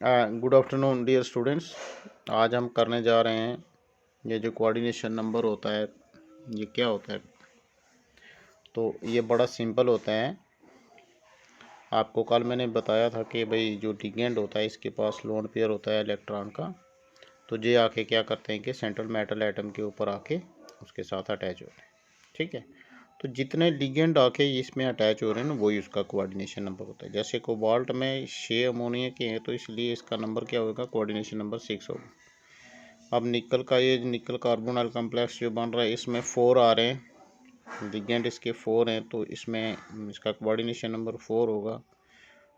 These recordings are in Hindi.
Good afternoon dear students. आज हम करने जा रहे हैं ये जो कोऑर्डिनेशन नंबर होता है ये क्या होता है। तो ये बड़ा सिंपल होता है। आपको कल मैंने बताया था कि भाई जो लिगेंड होता है इसके पास लोन पेयर होता है इलेक्ट्रॉन का। तो ये आके क्या करते हैं कि सेंट्रल मेटल एटम के ऊपर आके उसके साथ अटैच होते हैं। ठीक है। तो जितने लिगेंड आके इसमें अटैच हो रहे हैं ना वही उसका कोऑर्डिनेशन नंबर होता है। जैसे कोबाल्ट में 6 अमोनिया के हैं तो इसलिए इसका नंबर क्या होगा, कोऑर्डिनेशन नंबर 6 होगा। अब निकल का ये निकल कार्बोनाइल कॉम्प्लेक्स जो बन रहा है इसमें 4 आ रहे हैं, लिगेंड इसके 4 हैं तो इसमें इसका कोऑर्डिनेशन नंबर 4 होगा।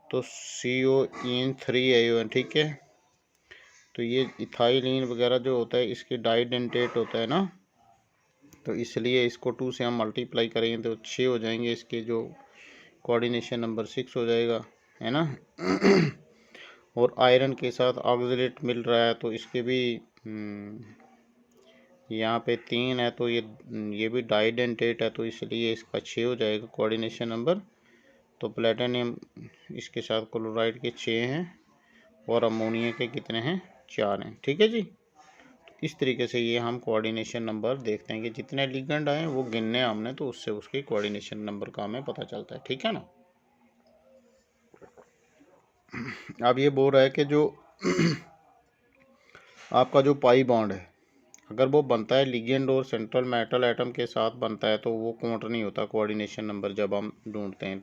तो CO3 ठीक है। तो ये इथाइलिन वगैरह जो होता है इसके डाइडेंटेट होता है ना, तो इसलिए इसको 2 से हम मल्टीप्लाई करेंगे तो 6 हो जाएंगे, इसके जो कोऑर्डिनेशन नंबर 6 हो जाएगा, है ना। और आयरन के साथ ऑक्सलेट मिल रहा है तो इसके भी यहाँ पे 3 है तो ये भी डाइडेंटेट है तो इसलिए इसका 6 हो जाएगा कोऑर्डिनेशन नंबर। तो प्लेटिनियम इसके साथ क्लोराइड के 6 हैं और अमोनिया के कितने हैं, 4 हैं। ठीक है जी। तो इस तरीके से ये हम कोऑर्डिनेशन नंबर देखते हैं कि जितने लिगेंड आए वो गिनने हमने तो उससे उसके कोऑर्डिनेशन नंबर का हमें पता चलता है। ठीक है ना। अब ये बोल रहा है कि जो आपका जो पाई बॉन्ड है अगर वो बनता है लिगेंड और सेंट्रल मेटल एटम के साथ बनता है तो वो काउंट नहीं होता कोऑर्डिनेशन नंबर जब हम ढूंढते हैं।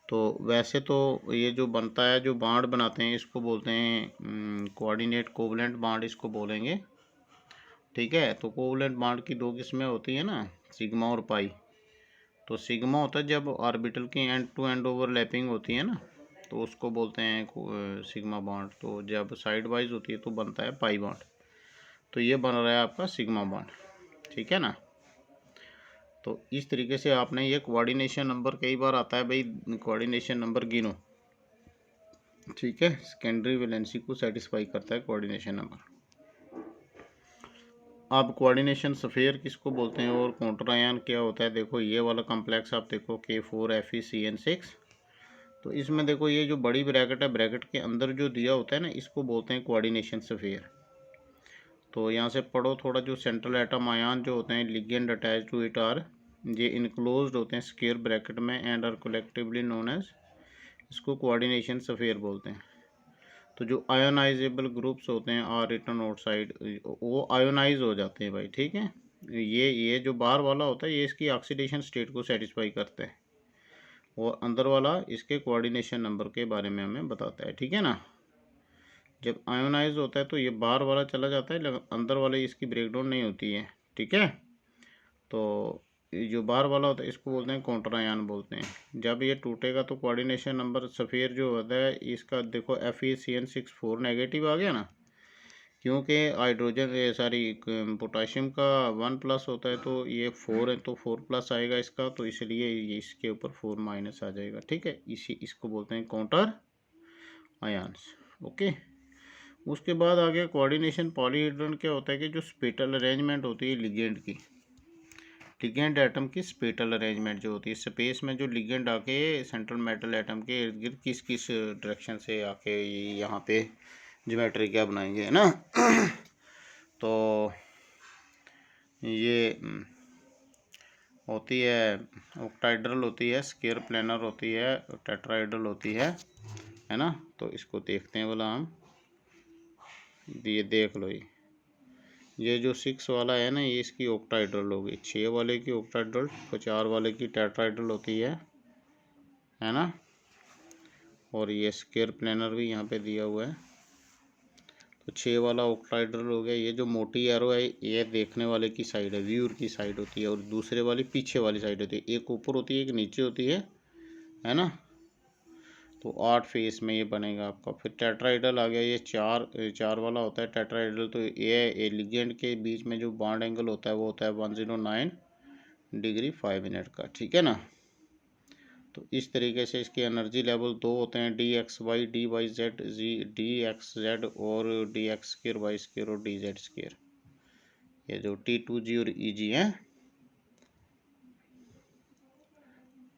तो वैसे तो ये जो बनता है जो बॉन्ड बनाते हैं इसको बोलते हैं कोऑर्डिनेट कोवलेंट बॉन्ड इसको बोलेंगे। ठीक है। तो कोवलेंट बॉन्ड की 2 किस्में होती है ना, सिग्मा और पाई। तो सिग्मा होता है जब ऑर्बिटल की एंड टू एंड ओवरलैपिंग होती है ना तो उसको बोलते हैं सिग्मा बॉन्ड। तो जब साइड वाइज होती है तो बनता है पाई बॉन्ड। तो ये बन रहा है आपका सिग्मा बॉन्ड। ठीक है ना। तो इस तरीके से आपने ये कोऑर्डिनेशन नंबर कई बार आता है भाई, कोऑर्डिनेशन नंबर गिनो। ठीक है। सेकेंडरी वैलेंसी को सेटिस्फाई करता है कोऑर्डिनेशन नंबर। अब कोऑर्डिनेशन स्फीयर किसको बोलते हैं और काउंटर आयन क्या होता है। देखो ये वाला कॉम्प्लेक्स आप देखो K4FeCN6। तो इसमें देखो ये जो बड़ी ब्रैकेट है, ब्रैकेट के अंदर जो दिया होता है ना इसको बोलते हैं कोऑर्डिनेशन स्फीयर। तो यहाँ से पढ़ो थोड़ा, जो सेंट्रल एटम आयन जो होते हैं ligand attach to it are ये इनक्लोज्ड होते हैं स्क्वायर ब्रैकेट में and are collectively known as, इसको कोऑर्डिनेशन स्फीयर बोलते हैं। तो जो आयोनाइजेबल ग्रुप्स होते हैं आर रिटन आउटसाइड, वो आयोनाइज हो जाते हैं भाई। ठीक है। ये जो बाहर वाला होता है ये इसकी ऑक्सीडेशन स्टेट को सेटिस्फाई करता है और अंदर वाला इसके कोऑर्डिनेशन नंबर के बारे में हमें बताता है। ठीक है ना। जब आयोनाइज होता है तो ये बाहर वाला चला जाता है लेकिन अंदर वाले इसकी ब्रेकडाउन नहीं होती है। ठीक है। तो ये जो बाहर वाला होता है इसको बोलते हैं काउंटर आयन बोलते हैं। जब ये टूटेगा तो कोऑर्डिनेशन नंबर स्फीयर जो होता है इसका देखो FeCN6 4 नेगेटिव आ गया ना, क्योंकि हाइड्रोजन सारी पोटाशियम का 1+ होता है तो ये 4 है तो 4+ आएगा इसका, तो इसलिए इसके ऊपर 4- आ जाएगा। ठीक है। इसको बोलते हैं काउंटर आयन्स। ओके। उसके बाद आ गया कोऑर्डिनेशन पॉलीहेड्रन। क्या होता है कि जो स्पेटल अरेंजमेंट होती है लिगेंड की, लिगेंड एटम की स्पेटल अरेंजमेंट जो होती है स्पेस में, जो लिगेंड आके सेंट्रल मेटल एटम के इर्द गिर्द किस किस डायरेक्शन से आके यहाँ पे ज्योमेट्री क्या बनाएंगे, है ना। तो ये होती है ऑक्टाइड्रल होती है, स्क्वायर प्लेनर होती है, टेट्राइड्रल होती है ना। तो इसको देखते हैं बोला हम, ये देख लो ये जो 6 वाला है ना ये इसकी ऑक्टाइड्रल होगी, 6 वाले की ऑक्टाइड्रल, 4 वाले की टेट्राइड्रल होती है ना। और ये स्क्वायर प्लेनर भी यहाँ पे दिया हुआ है। तो 6 वाला ऑक्टाइड्रल हो गया। ये जो मोटी एरो है ये देखने वाले की साइड है, व्यूअर की साइड होती है, और दूसरे वाली पीछे वाली साइड होती है। एक ऊपर होती है एक नीचे होती है ना। तो 8 फेस में ये बनेगा आपका। फिर टेट्राइडल आ गया, ये 4 वाला होता है टेट्राइडल। तो ये लिगेंड के बीच में जो बॉन्ड एंगल होता है वो होता है 109 डिग्री 5 मिनट का। ठीक है ना। तो इस तरीके से इसके एनर्जी लेवल 2 होते हैं, DXY DYZ DXZ और DX2Y2 और DZ2। ये जो T2G और EG हैं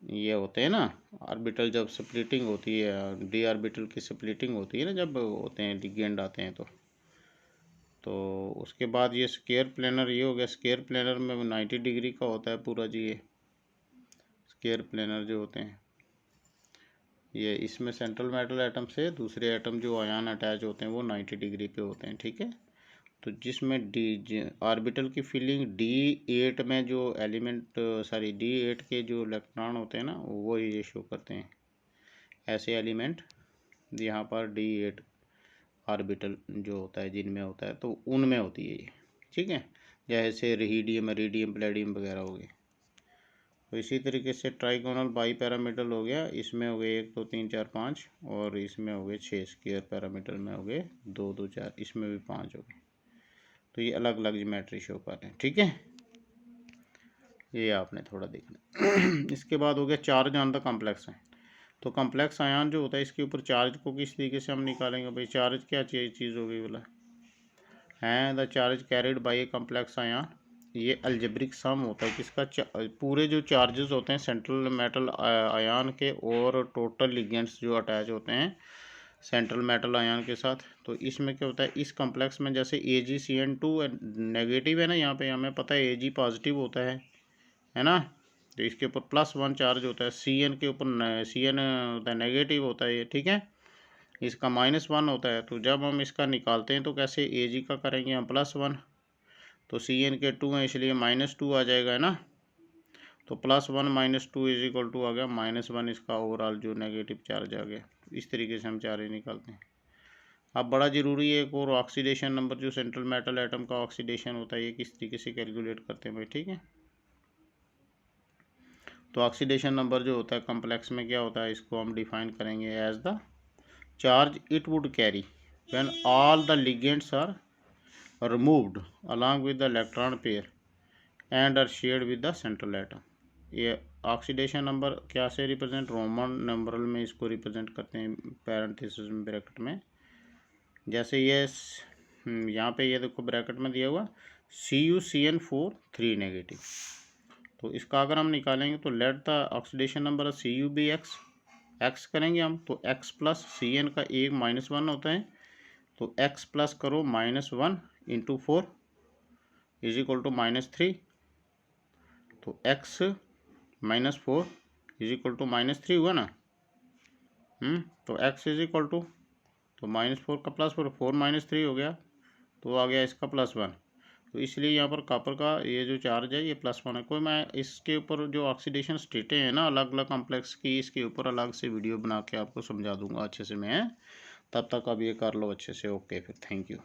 ये होते हैं ना ऑर्बिटल, जब स्प्लिटिंग होती है, डी ऑर्बिटल की स्प्लिटिंग होती है ना, जब होते हैं लिगेंड आते हैं तो उसके बाद ये स्क्वायर प्लेनर, ये हो गया स्क्वायर प्लेनर में 90 डिग्री का होता है पूरा जी। ये स्क्वायर प्लेनर जो होते हैं ये, इसमें सेंट्रल मेटल एटम से दूसरे एटम जो आयन अटैच होते हैं वो 90 डिग्री पे होते हैं, ठीक है। तो जिसमें डी ऑर्बिटल की फिलिंग D8 में जो एलिमेंट, सॉरी D8 के जो इलेक्ट्रॉन होते हैं ना, वो ये शो करते हैं ऐसे एलिमेंट यहाँ पर D8 ऑर्बिटल जो होता है जिनमें होता है, तो उनमें होती है ये, ठीक है। जैसे इरीडियम, इरीडियम, पैलेडियम वगैरह हो गए। तो इसी तरीके से ट्राइगोनल बाई पैरामीटर हो गया, इसमें हो गए 1 2 3 4 5, और इसमें हो गए 6। स्क्वायर पैरामीटर में हो गए 2 2 4, इसमें भी 5 हो गए। तो ये अलग अलग ज्योमेट्री शो कर रहे हैं, ठीक है। ये आपने थोड़ा देखना। इसके बाद हो गया चार्ज ऑन द कॉम्प्लेक्स है। तो कॉम्प्लेक्स आयन जो होता है इसके ऊपर चार्ज को किस तरीके से हम निकालेंगे भाई। चार्ज क्या चीज़ होगी बोला है, the charge carried by a complex ion. ये अलजेब्रिक सम होता है किसका, पूरे जो चार्जेस होते हैं सेंट्रल मेटल आयन के और टोटल लिगेंड्स जो अटैच होते हैं सेंट्रल मेटल आयन के साथ। तो इसमें क्या होता है, इस कॉम्प्लेक्स में जैसे AgCN2 नेगेटिव है ना, यहाँ पे हमें पता है Ag पॉजिटिव होता है ना। तो इसके ऊपर +1 चार्ज होता है, Cn के ऊपर Cn होता है नेगेटिव होता है ये, ठीक है। इसका -1 होता है। तो जब हम इसका निकालते हैं तो कैसे Ag का करेंगे हम +1, तो Cn के 2 हैं इसलिए -2 आ जाएगा, है ना। तो +1 - 2 = आ गया -1, इसका ओवरऑल जो नेगेटिव चार्ज आ गया। इस तरीके से हम चार्ज निकालते हैं। अब बड़ा ज़रूरी है एक और, ऑक्सीडेशन नंबर, जो सेंट्रल मेटल एटम का ऑक्सीडेशन होता है ये किस तरीके से कैलकुलेट करते हैं भाई, ठीक है। तो ऑक्सीडेशन नंबर जो होता है कॉम्प्लेक्स में क्या होता है, इसको हम डिफाइन करेंगे as the charge it would carry when all the ligands are removed along with the electron pair and are shared with the central atom। ये ऑक्सीडेशन नंबर क्या से रिप्रेजेंट, रोमन नंबरल में इसको रिप्रेजेंट करते हैं पैरेंथेसिस में ब्रैकेट में। जैसे ये यहाँ पे ये देखो ब्रैकेट में दिया हुआ CuCN4 3 नेगेटिव। तो इसका अगर हम निकालेंगे तो let the oxidation number Cu be X करेंगे हम, तो x प्लस Cn का एक -1 होता है, तो x प्लस करो -1 × 4 = -3। तो x - 4 = -3 हुआ ना। तो x = तो -4 का +4 4 - 3 हो गया, तो आ गया इसका +1। तो इसलिए यहाँ पर कॉपर का ये जो चार्ज है ये +1 है। कोई मैं इसके ऊपर जो ऑक्सीडेशन स्टेटें हैं ना अलग अलग कॉम्प्लेक्स की, इसके ऊपर अलग से वीडियो बना के आपको समझा दूंगा अच्छे से मैं। तब तक अब ये कर लो अच्छे से। ओके फिर, थैंक यू।